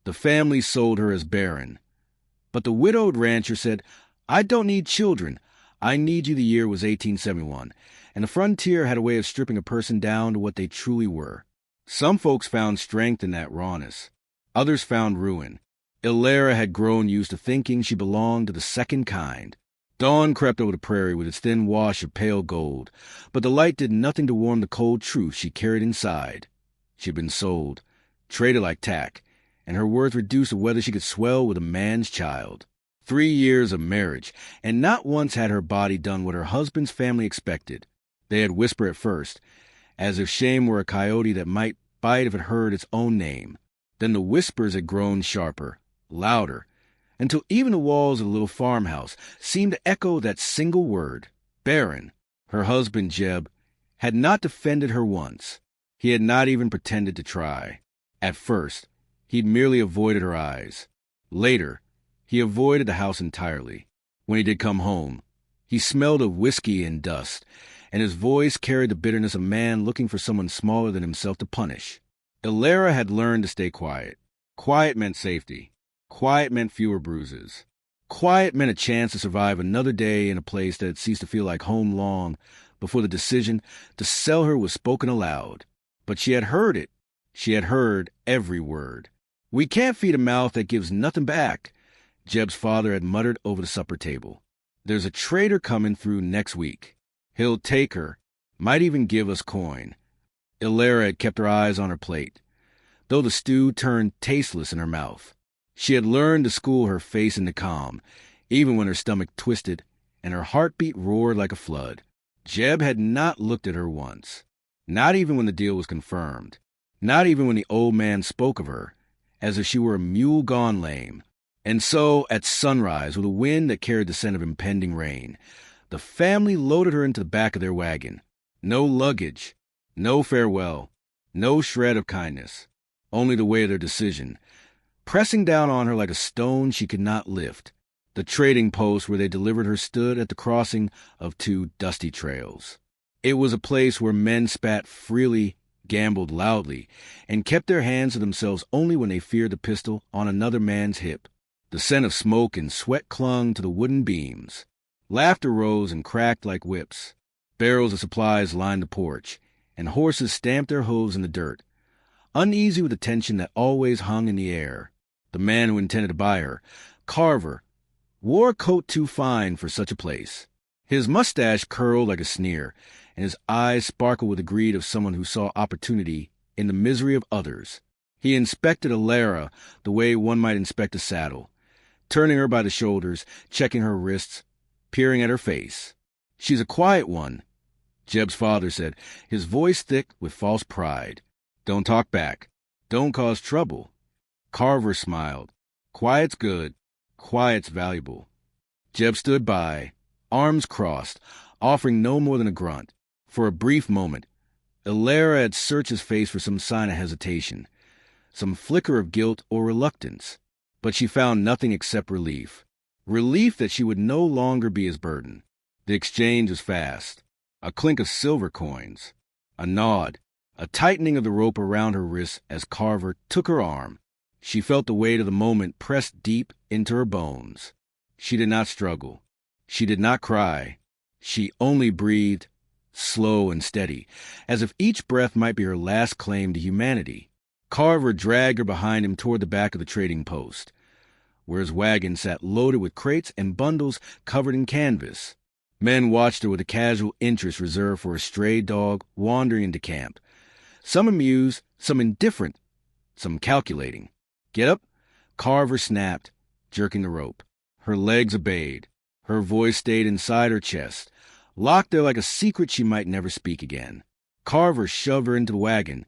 The family sold her as Barren. But the widowed rancher said, "I don't need children. I need you." The year was 1871, and the frontier had a way of stripping a person down to what they truly were. Some folks found strength in that rawness. Others found ruin. Ilera had grown used to thinking she belonged to the second kind. Dawn crept over the prairie with its thin wash of pale gold, but the light did nothing to warm the cold truth she carried inside. She had been sold, traded like tack, and her worth reduced to whether she could swell with a man's child. 3 years of marriage, and not once had her body done what her husband's family expected. They had whispered at first, as if shame were a coyote that might bite if it heard its own name. Then the whispers had grown sharper, louder, until even the walls of the little farmhouse seemed to echo that single word. Barren, her husband Jeb, had not defended her once. He had not even pretended to try. At first, he'd merely avoided her eyes. Later, he avoided the house entirely. When he did come home, he smelled of whiskey and dust, and his voice carried the bitterness of a man looking for someone smaller than himself to punish. Ilera had learned to stay quiet. Quiet meant safety. Quiet meant fewer bruises. Quiet meant a chance to survive another day in a place that had ceased to feel like home long before the decision to sell her was spoken aloud. But she had heard it. She had heard every word. "We can't feed a mouth that gives nothing back," Jeb's father had muttered over the supper table. "There's a trader coming through next week. He'll take her, might even give us coin." Ilera had kept her eyes on her plate, though the stew turned tasteless in her mouth. She had learned to school her face into calm, even when her stomach twisted and her heartbeat roared like a flood. Jeb had not looked at her once, not even when the deal was confirmed, not even when the old man spoke of her, as if she were a mule gone lame. And so, at sunrise, with a wind that carried the scent of impending rain, the family loaded her into the back of their wagon. No luggage, no farewell, no shred of kindness, only the weight of their decision, pressing down on her like a stone she could not lift. The trading post where they delivered her stood at the crossing of 2 dusty trails. It was a place where men spat freely, gambled loudly, and kept their hands to themselves only when they feared the pistol on another man's hip. The scent of smoke and sweat clung to the wooden beams. Laughter rose and cracked like whips. Barrels of supplies lined the porch, and horses stamped their hooves in the dirt, uneasy with the tension that always hung in the air. The man who intended to buy her, Carver, wore a coat too fine for such a place. His mustache curled like a sneer, and his eyes sparkled with the greed of someone who saw opportunity in the misery of others. He inspected Ilera the way one might inspect a saddle, turning her by the shoulders, checking her wrists, peering at her face. "She's a quiet one," Jeb's father said, his voice thick with false pride. "Don't talk back. Don't cause trouble." Carver smiled. "Quiet's good. Quiet's valuable." Jeb stood by, arms crossed, offering no more than a grunt. For a brief moment, Ilera had searched his face for some sign of hesitation, some flicker of guilt or reluctance, but she found nothing except relief. Relief that she would no longer be his burden. The exchange was fast. A clink of silver coins, a nod, a tightening of the rope around her wrists as Carver took her arm. She felt the weight of the moment pressed deep into her bones. She did not struggle. She did not cry. She only breathed, slow and steady, as if each breath might be her last claim to humanity. Carver dragged her behind him toward the back of the trading post, where his wagon sat loaded with crates and bundles covered in canvas. Men watched her with a casual interest reserved for a stray dog wandering into camp, some amused, some indifferent, some calculating. "Get up," Carver snapped, jerking the rope. Her legs obeyed. Her voice stayed inside her chest, locked there like a secret she might never speak again. Carver shoved her into the wagon,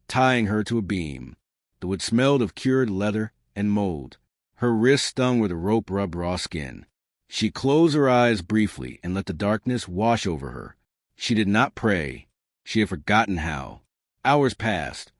tying her to a beam. The wood smelled of cured leather and mold. Her wrists stung where the rope rubbed raw skin. She closed her eyes briefly and let the darkness wash over her. She did not pray. She had forgotten how. Hours passed,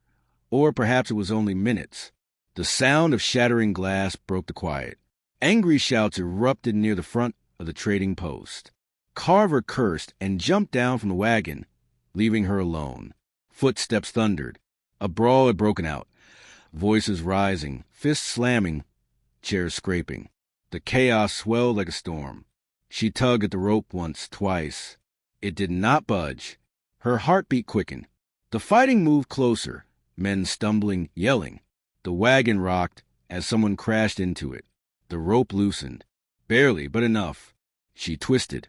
or perhaps it was only minutes. The sound of shattering glass broke the quiet. Angry shouts erupted near the front of the trading post. Carver cursed and jumped down from the wagon, leaving her alone. Footsteps thundered. A brawl had broken out. Voices rising, fists slamming, chairs scraping. The chaos swelled like a storm. She tugged at the rope once, twice. It did not budge. Her heartbeat quickened. The fighting moved closer, men stumbling, yelling. The wagon rocked as someone crashed into it. The rope loosened. Barely, but enough. She twisted,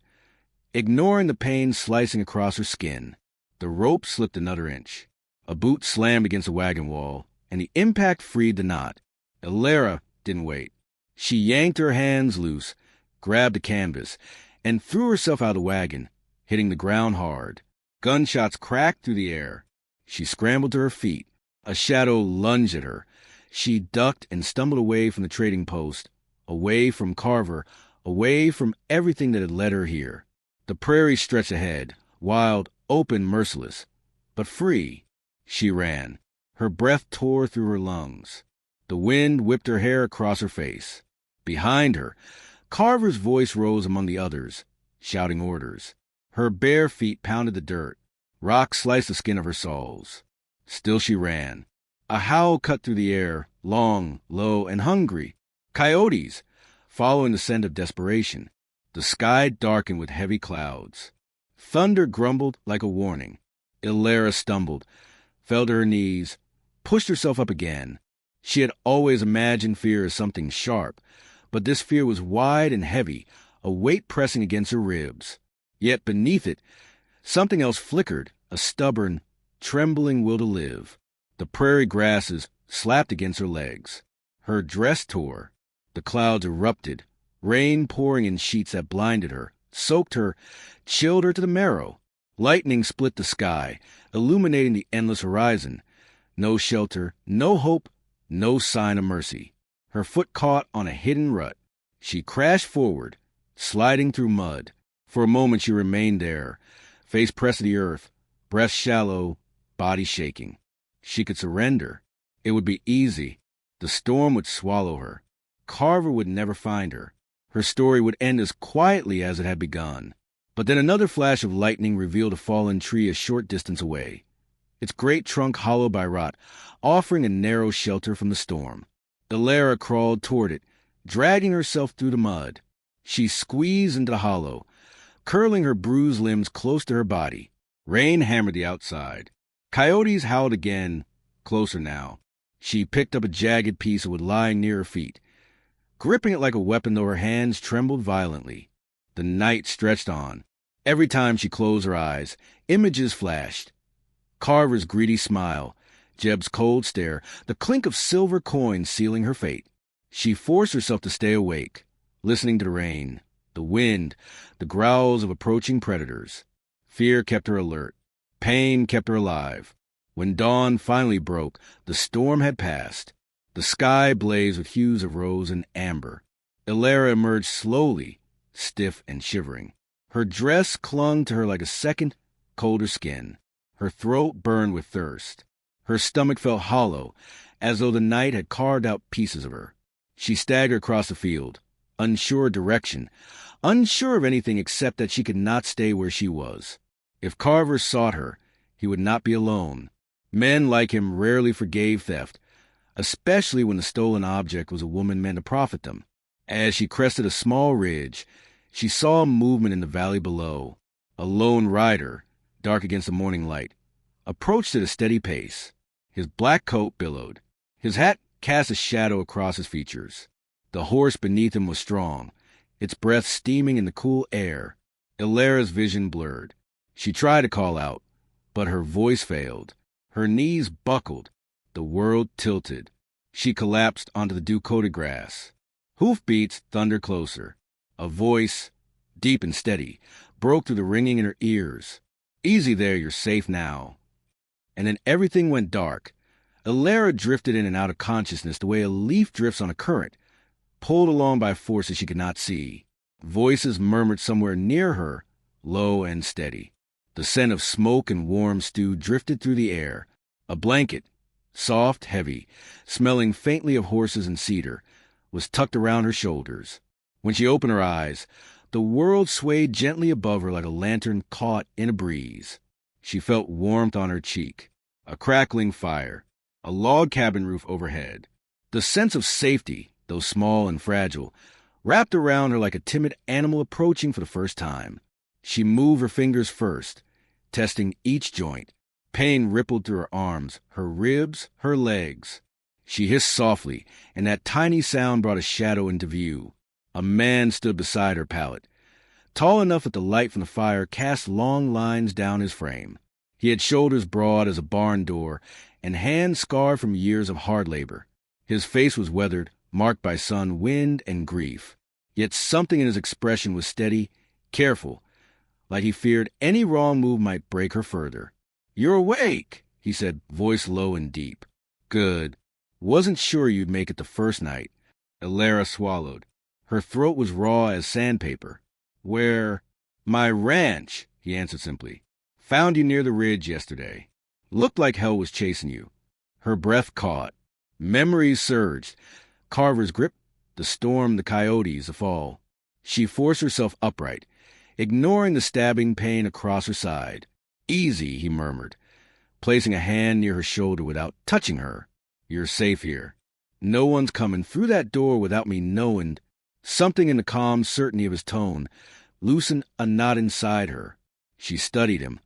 ignoring the pain slicing across her skin. The rope slipped another inch. A boot slammed against the wagon wall, and the impact freed the knot. Elara didn't wait. She yanked her hands loose, grabbed the canvas, and threw herself out of the wagon, hitting the ground hard. Gunshots cracked through the air. She scrambled to her feet. A shadow lunged at her. She ducked and stumbled away from the trading post, away from Carver, away from everything that had led her here. The prairie stretched ahead, wild, open, merciless, but free. She ran. Her breath tore through her lungs. The wind whipped her hair across her face. Behind her, Carver's voice rose among the others, shouting orders. Her bare feet pounded the dirt. Rocks sliced the skin of her soles. Still she ran. A howl cut through the air, long, low, and hungry. Coyotes, following the scent of desperation. The sky darkened with heavy clouds. Thunder grumbled like a warning. Elara stumbled, fell to her knees, pushed herself up again. She had always imagined fear as something sharp, but this fear was wide and heavy, a weight pressing against her ribs. Yet beneath it, something else flickered, a stubborn, trembling will to live. The prairie grasses slapped against her legs. Her dress tore. The clouds erupted, rain pouring in sheets that blinded her, soaked her, chilled her to the marrow. Lightning split the sky, illuminating the endless horizon. No shelter, no hope, no sign of mercy. Her foot caught on a hidden rut. She crashed forward, sliding through mud. For a moment she remained there, face pressed to the earth, breath shallow, body shaking. She could surrender. It would be easy. The storm would swallow her. Carver would never find her. Her story would end as quietly as it had begun. But then another flash of lightning revealed a fallen tree a short distance away, its great trunk hollowed by rot, offering a narrow shelter from the storm. Elara crawled toward it, dragging herself through the mud. She squeezed into the hollow, curling her bruised limbs close to her body. Rain hammered the outside. Coyotes howled again, closer now. She picked up a jagged piece of wood lying near her feet, gripping it like a weapon though her hands trembled violently. The night stretched on. Every time she closed her eyes, images flashed. Carver's greedy smile, Jeb's cold stare, the clink of silver coins sealing her fate. She forced herself to stay awake, listening to the rain, the wind, the growls of approaching predators. Fear kept her alert. Pain kept her alive. When dawn finally broke, the storm had passed. The sky blazed with hues of rose and amber. Elara emerged slowly, stiff and shivering. Her dress clung to her like a second, colder skin. Her throat burned with thirst. Her stomach felt hollow, as though the night had carved out pieces of her. She staggered across the field, unsure of direction, unsure of anything except that she could not stay where she was. If Carver sought her, he would not be alone. Men like him rarely forgave theft, especially when the stolen object was a woman meant to profit them. As she crested a small ridge, she saw movement in the valley below. A lone rider, dark against the morning light, approached at a steady pace. His black coat billowed. His hat cast a shadow across his features. The horse beneath him was strong, its breath steaming in the cool air. Elara's vision blurred. She tried to call out, but her voice failed. Her knees buckled. The world tilted. She collapsed onto the dew-coated grass. Hoofbeats thundered closer. A voice, deep and steady, broke through the ringing in her ears. "Easy there, you're safe now." And then everything went dark. Elara drifted in and out of consciousness the way a leaf drifts on a current, pulled along by forces she could not see. Voices murmured somewhere near her, low and steady. The scent of smoke and warm stew drifted through the air. A blanket, soft, heavy, smelling faintly of horses and cedar, was tucked around her shoulders. When she opened her eyes, the world swayed gently above her like a lantern caught in a breeze. She felt warmth on her cheek, a crackling fire, a log cabin roof overhead. The sense of safety, though small and fragile, wrapped around her like a timid animal approaching for the first time. She moved her fingers first, testing each joint. Pain rippled through her arms, her ribs, her legs. She hissed softly, and that tiny sound brought a shadow into view. A man stood beside her pallet, tall enough that the light from the fire cast long lines down his frame. He had shoulders broad as a barn door and hands scarred from years of hard labor. His face was weathered, marked by sun, wind, and grief. Yet something in his expression was steady, careful, like he feared any wrong move might break her further. "You're awake," he said, voice low and deep. "Good. Wasn't sure you'd make it the first night." Elara swallowed. Her throat was raw as sandpaper. "Where?" "My ranch," he answered simply. "Found you near the ridge yesterday. Looked like hell was chasing you." Her breath caught. Memories surged. Carver's grip, the storm, the coyotes, the fall. She forced herself upright, ignoring the stabbing pain across her side. "Easy," he murmured, placing a hand near her shoulder without touching her. "You're safe here. No one's coming through that door without me knowing." Something in the calm certainty of his tone loosened a knot inside her. She studied him,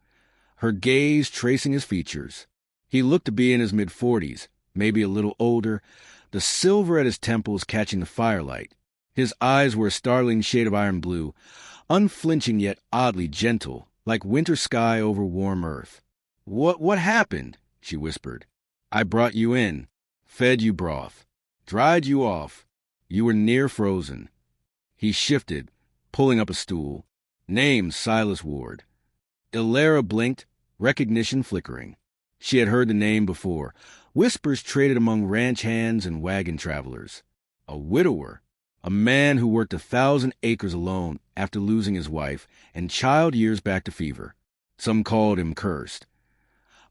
her gaze tracing his features. He looked to be in his mid-40s, maybe a little older, the silver at his temples catching the firelight. His eyes were a startling shade of iron blue, unflinching yet oddly gentle, like winter sky over warm earth. What happened?" she whispered. "I brought you in, fed you broth, dried you off. You were near frozen." He shifted, pulling up a stool. "Name Silas Ward." Elara blinked, recognition flickering. She had heard the name before, whispers traded among ranch hands and wagon travelers. A widower, a man who worked 1,000 acres alone after losing his wife and child years back to fever. Some called him cursed.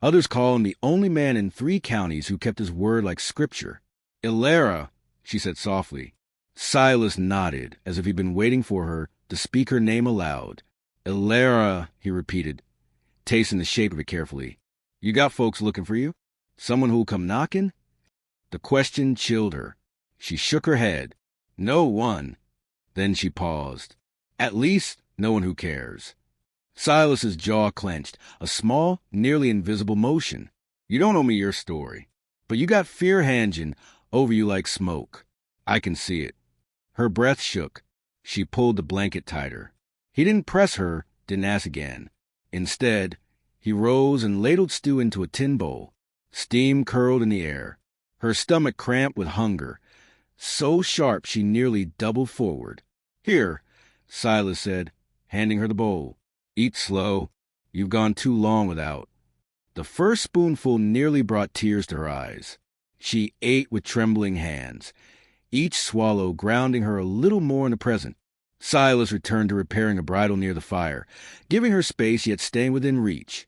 Others called him the only man in 3 counties who kept his word like scripture. "Elara," she said softly. Silas nodded, as if he'd been waiting for her to speak her name aloud. "Elara," he repeated, tasting the shape of it carefully. "You got folks looking for you? Someone who'll come knocking?" The question chilled her. She shook her head. "No one." Then she paused. "At least, no one who cares." Silas's jaw clenched, a small, nearly invisible motion. "You don't owe me your story, but you got fear hanging over you like smoke. I can see it." Her breath shook. She pulled the blanket tighter. He didn't press her, didn't ask again. Instead, he rose and ladled stew into a tin bowl. Steam curled in the air. Her stomach cramped with hunger, so sharp she nearly doubled forward. "Here," Silas said, handing her the bowl. "Eat slow. You've gone too long without." The first spoonful nearly brought tears to her eyes. She ate with trembling hands, each swallow grounding her a little more in the present. Silas returned to repairing a bridle near the fire, giving her space yet staying within reach,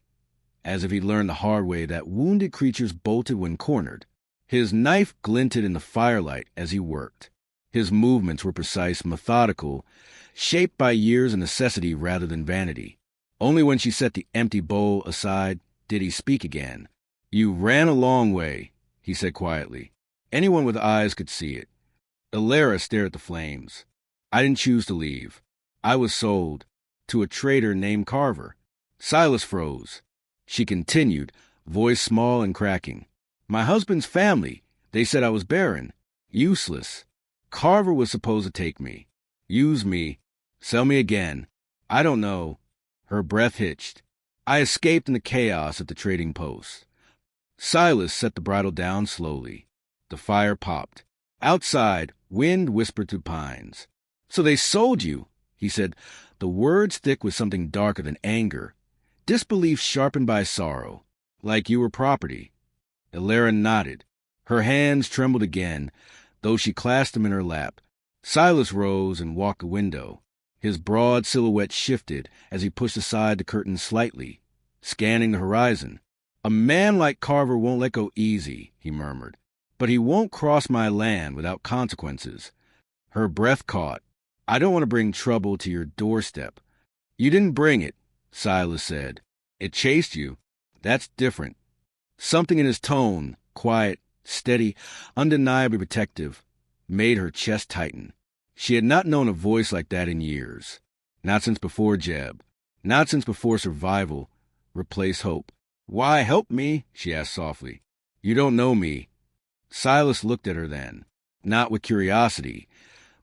as if he'd learned the hard way that wounded creatures bolted when cornered. His knife glinted in the firelight as he worked. His movements were precise, methodical, shaped by years of necessity rather than vanity. Only when she set the empty bowl aside did he speak again. "You ran a long way," he said quietly. Anyone with eyes could see it. Elara stared at the flames. "I didn't choose to leave. I was sold to a trader named Carver." Silas froze. She continued, voice small and cracking. "My husband's family, they said I was barren, useless. Carver was supposed to take me, use me, sell me again. I don't know." Her breath hitched. "I escaped in the chaos at the trading post." Silas set the bridle down slowly. The fire popped. Outside, wind whispered through pines. "So they sold you," he said, the words thick with something darker than anger, disbelief sharpened by sorrow, "like you were property." Elara nodded. Her hands trembled again, though she clasped them in her lap. Silas rose and walked the window. His broad silhouette shifted as he pushed aside the curtain slightly, scanning the horizon. "A man like Carver won't let go easy," he murmured. "But he won't cross my land without consequences." Her breath caught. "I don't want to bring trouble to your doorstep." "You didn't bring it," Silas said. "It chased you. That's different." Something in his tone, quiet, steady, undeniably protective, made her chest tighten. She had not known a voice like that in years. Not since before Jeb. Not since before survival replaced hope. "Why help me?" she asked softly. "You don't know me." Silas looked at her then, not with curiosity,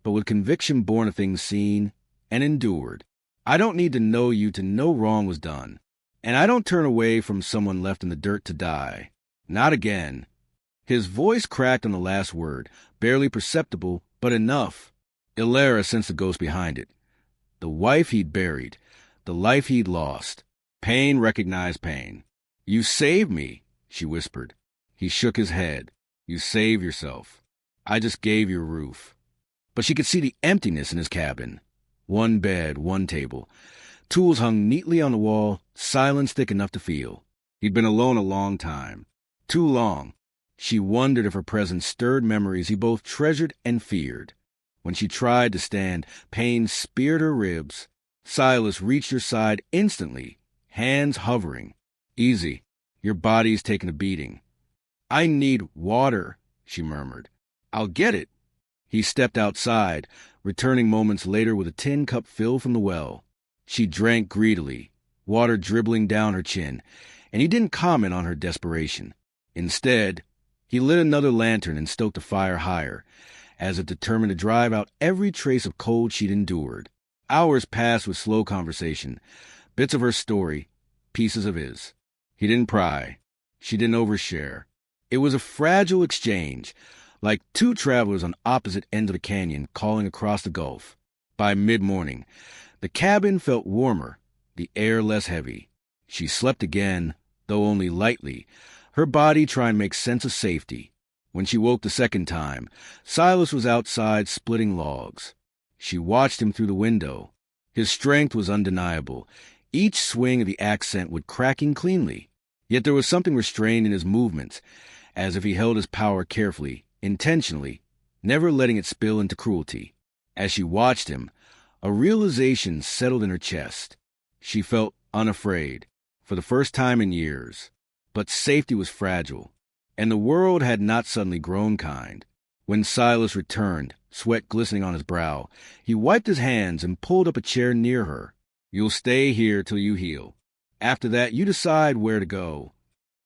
but with conviction born of things seen and endured. "I don't need to know you to know wrong was done. And I don't turn away from someone left in the dirt to die. Not again." His voice cracked on the last word, barely perceptible, but enough. Ilera sensed the ghost behind it. The wife he'd buried, the life he'd lost. Pain recognized pain. "You saved me," she whispered. He shook his head. "You saved yourself. I just gave you a roof." But she could see the emptiness in his cabin. One bed, one table. Tools hung neatly on the wall, silence thick enough to feel. He'd been alone a long time. Too long. She wondered if her presence stirred memories he both treasured and feared. When she tried to stand, pain speared her ribs. Silas reached her side instantly, hands hovering. "Easy. Your body's taking a beating." "I need water," she murmured. "I'll get it." He stepped outside, returning moments later with a tin cup filled from the well. She drank greedily, water dribbling down her chin, and he didn't comment on her desperation. Instead, he lit another lantern and stoked the fire higher, as if determined to drive out every trace of cold she'd endured. Hours passed with slow conversation, bits of her story, pieces of his. He didn't pry. She didn't overshare. It was a fragile exchange, like two travelers on opposite ends of the canyon calling across the gulf. By mid-morning, the cabin felt warmer, the air less heavy. She slept again, though only lightly, her body trying to make sense of safety. When she woke the second time, Silas was outside splitting logs. She watched him through the window. His strength was undeniable. Each swing of the accent would cracking cleanly. Yet there was something restrained in his movements, as if he held his power carefully, intentionally, never letting it spill into cruelty. As she watched him, a realization settled in her chest. She felt unafraid, for the first time in years. But safety was fragile, and the world had not suddenly grown kind. When Silas returned, sweat glistening on his brow, he wiped his hands and pulled up a chair near her. "You'll stay here till you heal. After that, you decide where to go."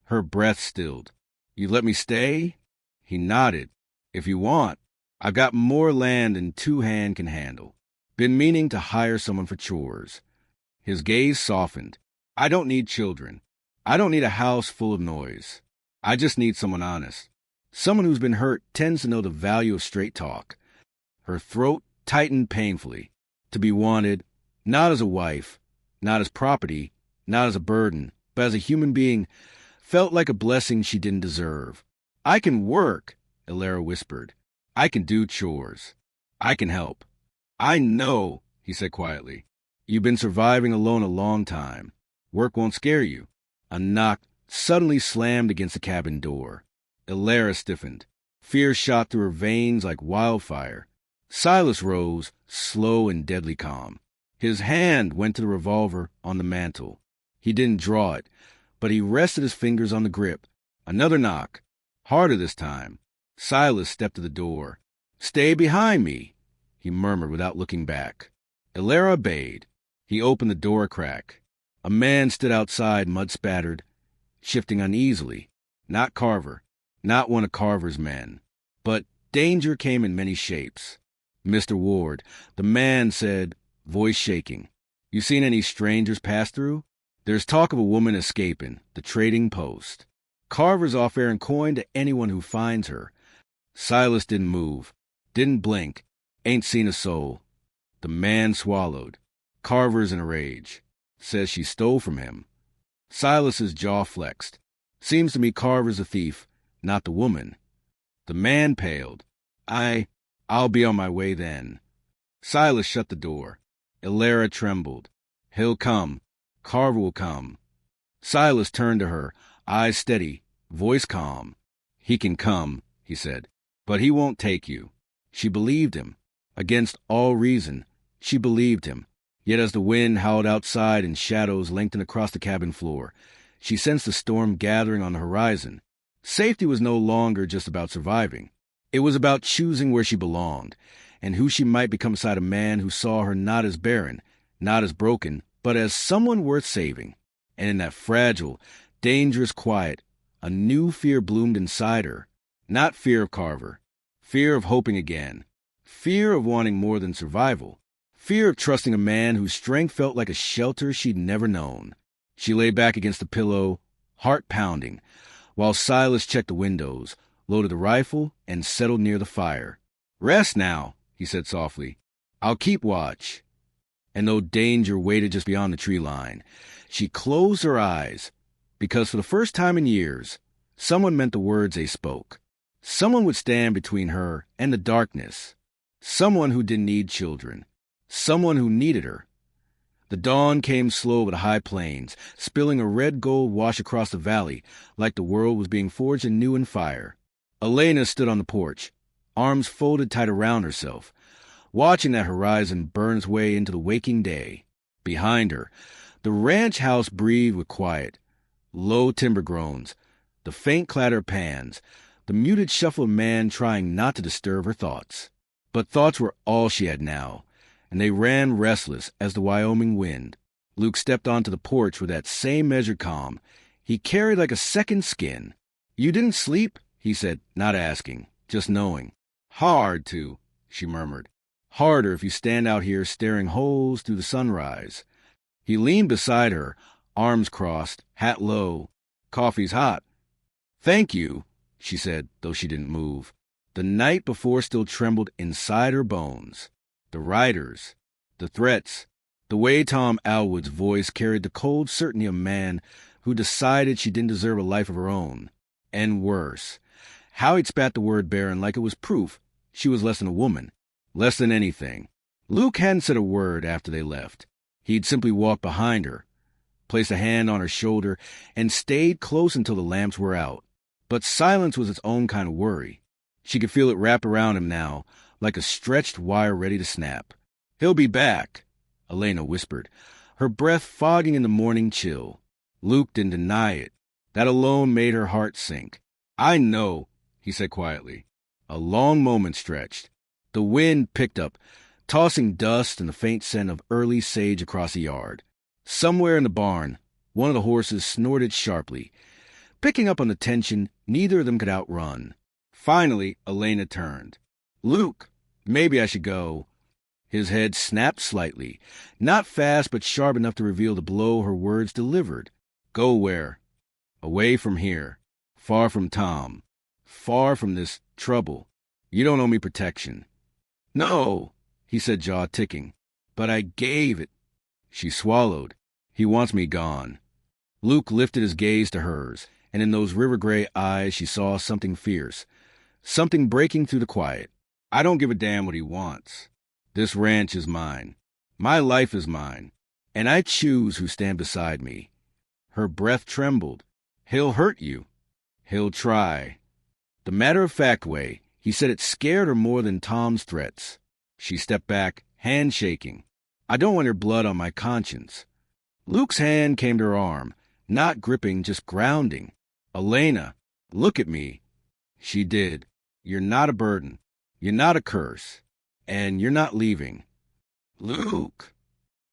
Her breath stilled. "You let me stay?" He nodded. "If you want. I've got more land than two hands can handle. Been meaning to hire someone for chores." His gaze softened. "I don't need children. I don't need a house full of noise. I just need someone honest. Someone who's been hurt tends to know the value of straight talk." Her throat tightened painfully. To be wanted, not as a wife, not as property, not as a burden, but as a human being, felt like a blessing she didn't deserve. "I can work," Ilera whispered. "I can do chores. I can help." "I know," he said quietly. "You've been surviving alone a long time. Work won't scare you." A knock suddenly slammed against the cabin door. Ilera stiffened. Fear shot through her veins like wildfire. Silas rose, slow and deadly calm. His hand went to the revolver on the mantel. He didn't draw it, but he rested his fingers on the grip. Another knock. Harder this time. Silas stepped to the door. "Stay behind me," he murmured without looking back. Ilera obeyed. He opened the door a crack. A man stood outside, mud-spattered, shifting uneasily. Not Carver, not one of Carver's men. But danger came in many shapes. "Mr. Ward," the man said, voice shaking. "You seen any strangers pass through? There's talk of a woman escaping, the trading post. Carver's offering coin to anyone who finds her." Silas didn't move, didn't blink, ain't seen a soul. The man swallowed. "Carver's in a rage. Says she stole from him." Silas's jaw flexed. "Seems to me Carver's a thief, not the woman." The man paled. I'll be on my way then." Silas shut the door. Ilera trembled. "He'll come. Carver will come." Silas turned to her, eyes steady, voice calm. "He can come," he said, "but he won't take you." She believed him. Against all reason, she believed him. Yet as the wind howled outside and shadows lengthened across the cabin floor, she sensed the storm gathering on the horizon. Safety was no longer just about surviving. It was about choosing where she belonged and who she might become beside a man who saw her not as barren, not as broken, but as someone worth saving. And in that fragile, dangerous quiet, a new fear bloomed inside her. Not fear of Carver. Fear of hoping again. Fear of wanting more than survival. Fear of trusting a man whose strength felt like a shelter she'd never known. She lay back against the pillow, heart pounding, while Silas checked the windows, loaded the rifle, and settled near the fire. "Rest now," he said softly. "I'll keep watch." And though danger waited just beyond the tree line, she closed her eyes, because for the first time in years, someone meant the words they spoke. Someone would stand between her and the darkness. Someone who didn't need children. Someone who needed her. The dawn came slow over the high plains, spilling a red-gold wash across the valley like the world was being forged anew in fire. Elena stood on the porch, arms folded tight around herself, watching that horizon burn its way into the waking day. Behind her, the ranch house breathed with quiet. Low timber groans, the faint clatter of pans, the muted shuffle of man trying not to disturb her thoughts. But thoughts were all she had now, and they ran restless as the Wyoming wind. Luke stepped onto the porch with that same measured calm. He carried like a second skin. "You didn't sleep?" he said, not asking, just knowing. "Hard to," she murmured. "Harder if you stand out here staring holes through the sunrise." He leaned beside her, arms crossed, hat low. "Coffee's hot." "Thank you," she said, though she didn't move. The night before still trembled inside her bones. The riders, the threats, the way Tom Alwood's voice carried the cold certainty of a man who decided she didn't deserve a life of her own. And worse, how he'd spat the word Barren like it was proof she was less than a woman, less than anything. Luke hadn't said a word after they left. He'd simply walked behind her, placed a hand on her shoulder, and stayed close until the lamps were out. But silence was its own kind of worry. She could feel it wrap around him now, like a stretched wire ready to snap. "He'll be back," Elena whispered, her breath fogging in the morning chill. Luke didn't deny it. That alone made her heart sink. "I know," he said quietly. A long moment stretched. The wind picked up, tossing dust and the faint scent of early sage across the yard. Somewhere in the barn, one of the horses snorted sharply. Picking up on the tension neither of them could outrun. Finally, Elena turned. "Luke, maybe I should go." His head snapped slightly, not fast but sharp enough to reveal the blow her words delivered. "Go where?" "Away from here. Far from Tom. Far from this trouble. You don't owe me protection." "No," he said, jaw ticking. "But I gave it." She swallowed. "He wants me gone." Luke lifted his gaze to hers, and in those river-gray eyes she saw something fierce, something breaking through the quiet. "I don't give a damn what he wants. This ranch is mine. My life is mine. And I choose who stand beside me." Her breath trembled. "He'll hurt you." "He'll try." The matter-of-fact way, he said it scared her more than Tom's threats. She stepped back, hand shaking. "I don't want your blood on my conscience." Luke's hand came to her arm, not gripping, just grounding. "Elena, look at me." She did. "You're not a burden. You're not a curse. And you're not leaving." "Luke."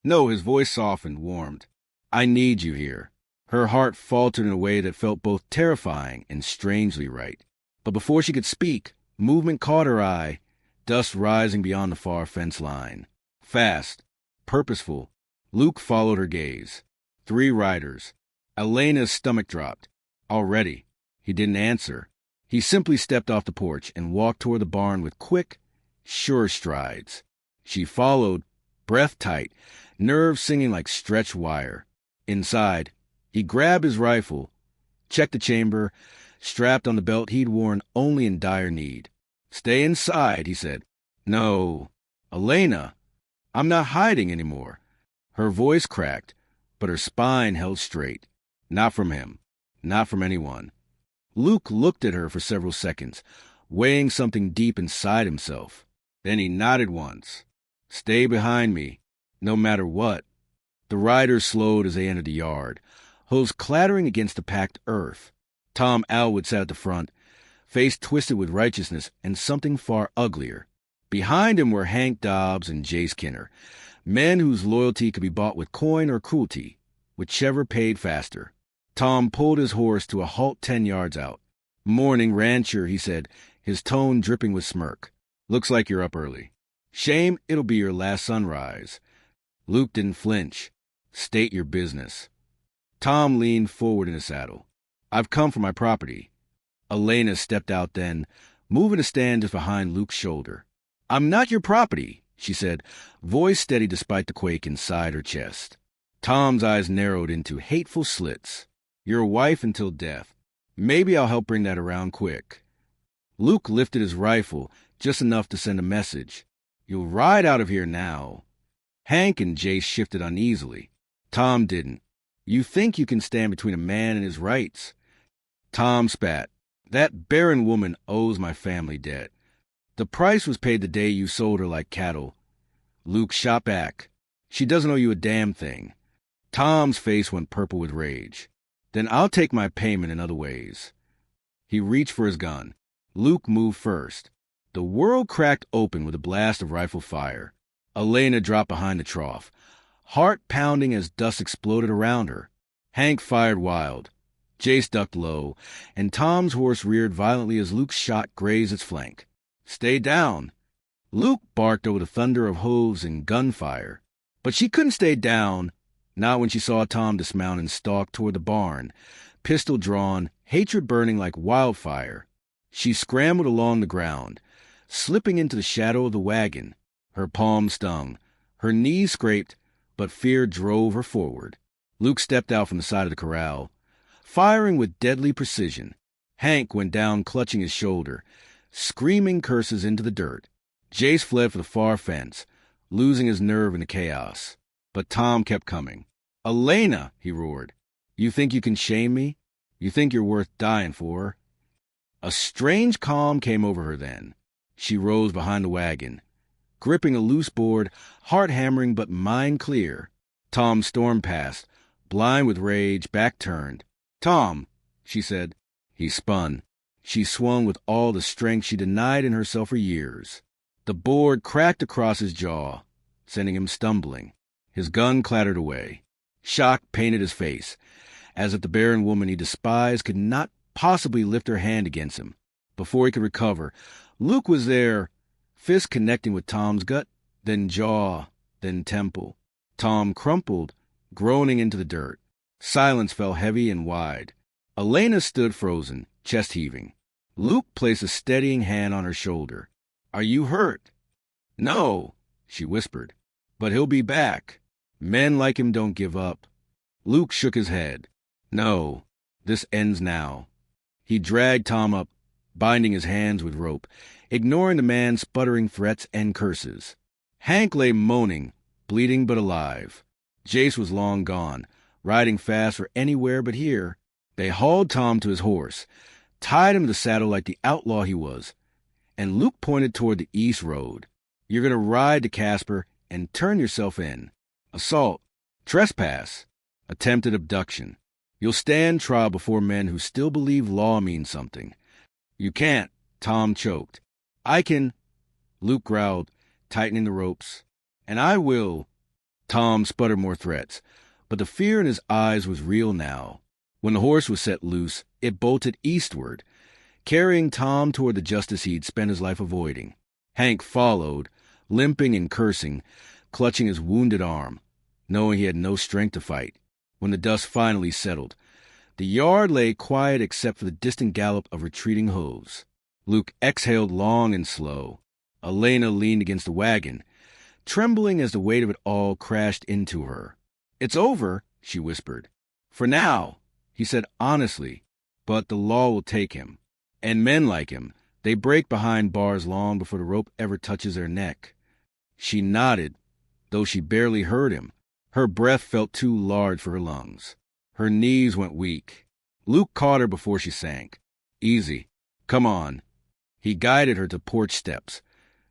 No, his voice softened, warmed. "I need you here." Her heart faltered in a way that felt both terrifying and strangely right. But before she could speak, movement caught her eye, dust rising beyond the far fence line. Fast, purposeful, Luke followed her gaze. 3 riders. Elena's stomach dropped. Already. He didn't answer. He simply stepped off the porch and walked toward the barn with quick, sure strides. She followed, breath tight, nerves singing like stretched wire. Inside, he grabbed his rifle, checked the chamber, strapped on the belt he'd worn only in dire need. "Stay inside," he said. "No. Elena, I'm not hiding anymore." Her voice cracked, but her spine held straight. Not from him. Not from anyone. Luke looked at her for several seconds, weighing something deep inside himself. Then he nodded once. "Stay behind me, no matter what." The riders slowed as they entered the yard, hooves clattering against the packed earth. Tom Alwood sat at the front, face twisted with righteousness and something far uglier. Behind him were Hank Dobbs and Jay Skinner, men whose loyalty could be bought with coin or cruelty, whichever paid faster. Tom pulled his horse to a halt 10 yards out. "Morning, rancher," he said, his tone dripping with smirk. "Looks like you're up early." "Shame it'll be your last sunrise." Luke didn't flinch. "State your business." Tom leaned forward in his saddle. "I've come for my property." Elena stepped out then, moving to stand just behind Luke's shoulder. "I'm not your property," she said, voice steady despite the quake inside her chest. Tom's eyes narrowed into hateful slits. "Your wife until death. Maybe I'll help bring that around quick." Luke lifted his rifle, just enough to send a message. "You'll ride out of here now." Hank and Jace shifted uneasily. Tom didn't. "You think you can stand between a man and his rights?" Tom spat. "That Barren woman owes my family debt. The price was paid the day you sold her like cattle." Luke shot back. "She doesn't owe you a damn thing." Tom's face went purple with rage. "Then I'll take my payment in other ways." He reached for his gun. Luke moved first. The world cracked open with a blast of rifle fire. Elena dropped behind the trough, heart pounding as dust exploded around her. Hank fired wild. Jace ducked low, and Tom's horse reared violently as Luke's shot grazed its flank. "Stay down!" Luke barked over the thunder of hooves and gunfire. But she couldn't stay down, not when she saw Tom dismount and stalk toward the barn, pistol drawn, hatred burning like wildfire. She scrambled along the ground, slipping into the shadow of the wagon. Her palms stung, her knees scraped, but fear drove her forward. Luke stepped out from the side of the corral, firing with deadly precision. Hank went down clutching his shoulder, screaming curses into the dirt. Jace fled for the far fence, losing his nerve in the chaos. But Tom kept coming. "Elena," he roared, "you think you can shame me? You think you're worth dying for?" A strange calm came over her then. She rose behind the wagon, gripping a loose board, heart hammering but mind clear. Tom stormed past, blind with rage, back turned. "Tom," she said. He spun. She swung with all the strength she denied in herself for years. The board cracked across his jaw, sending him stumbling. His gun clattered away. Shock painted his face, as if the barren woman he despised could not possibly lift her hand against him. Before he could recover, Luke was there, fist connecting with Tom's gut, then jaw, then temple. Tom crumpled, groaning into the dirt. Silence fell heavy and wide. Elena stood frozen, chest heaving. Luke placed a steadying hand on her shoulder. "Are you hurt?" "No," she whispered. "But he'll be back. Men like him don't give up." Luke shook his head. "No, this ends now." He dragged Tom up, binding his hands with rope, ignoring the man's sputtering threats and curses. Hank lay moaning, bleeding but alive. Jace was long gone, riding fast for anywhere but here. They hauled Tom to his horse, tied him to the saddle like the outlaw he was, and Luke pointed toward the east road. "You're going to ride to Casper and turn yourself in. Assault, trespass, attempted abduction. You'll stand trial before men who still believe law means something." "You can't," Tom choked. "I can," Luke growled, tightening the ropes. "And I will." Tom sputtered more threats, but the fear in his eyes was real now. When the horse was set loose, it bolted eastward, carrying Tom toward the justice he'd spent his life avoiding. Hank followed, limping and cursing, clutching his wounded arm, knowing he had no strength to fight. When the dust finally settled, the yard lay quiet except for the distant gallop of retreating hooves. Luke exhaled long and slow. Elena leaned against the wagon, trembling as the weight of it all crashed into her. "It's over," she whispered. "For now," he said honestly, "but the law will take him. And men like him, they break behind bars long before the rope ever touches their neck." She nodded, though she barely heard him. Her breath felt too large for her lungs. Her knees went weak. Luke caught her before she sank. "Easy. Come on." He guided her to porch steps,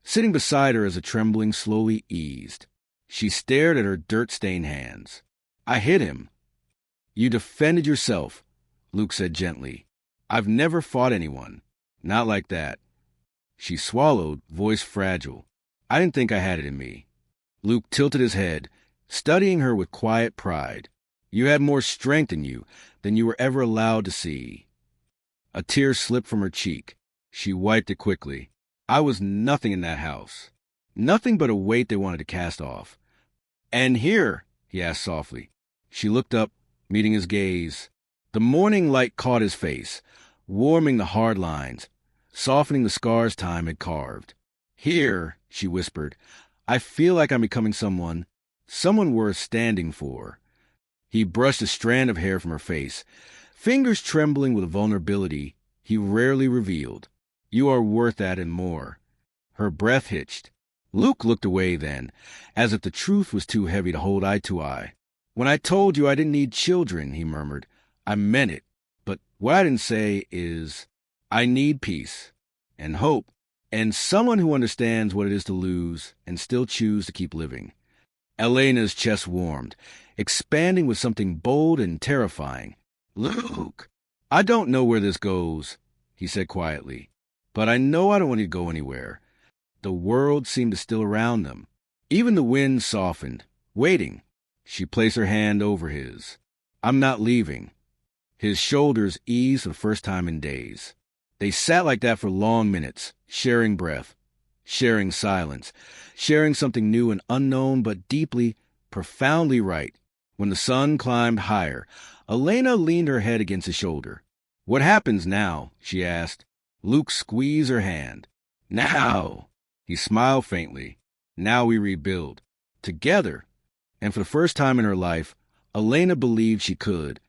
sitting beside her as the trembling slowly eased. She stared at her dirt-stained hands. "I hit him." "You defended yourself," Luke said gently. I've never fought anyone. Not like that. She swallowed, voice fragile. I didn't think I had it in me. Luke tilted his head, studying her with quiet pride. You had more strength in you than you were ever allowed to see. A tear slipped from her cheek. She wiped it quickly. I was nothing in that house. Nothing but a weight they wanted to cast off. And here, he asked softly. She looked up, meeting his gaze. The morning light caught his face, warming the hard lines, softening the scars time had carved. Here, she whispered, I feel like I'm becoming someone worth standing for. He brushed a strand of hair from her face, fingers trembling with a vulnerability he rarely revealed. You are worth that and more. Her breath hitched. Luke looked away then, as if the truth was too heavy to hold eye to eye. When I told you I didn't need children, he murmured, I meant it. But what I didn't say is, I need peace and hope and someone who understands what it is to lose and still choose to keep living. Elena's chest warmed, expanding with something bold and terrifying. Luke, I don't know where this goes, he said quietly, but I know I don't want you to go anywhere. The world seemed to still around them. Even the wind softened, waiting. She placed her hand over his. I'm not leaving. His shoulders eased for the first time in days. They sat like that for long minutes, sharing breath, sharing silence, sharing something new and unknown but deeply, profoundly right. When the sun climbed higher, Elena leaned her head against his shoulder. What happens now? She asked. Luke squeezed her hand. Now! He smiled faintly. Now we rebuild. Together. And for the first time in her life, Elena believed she could.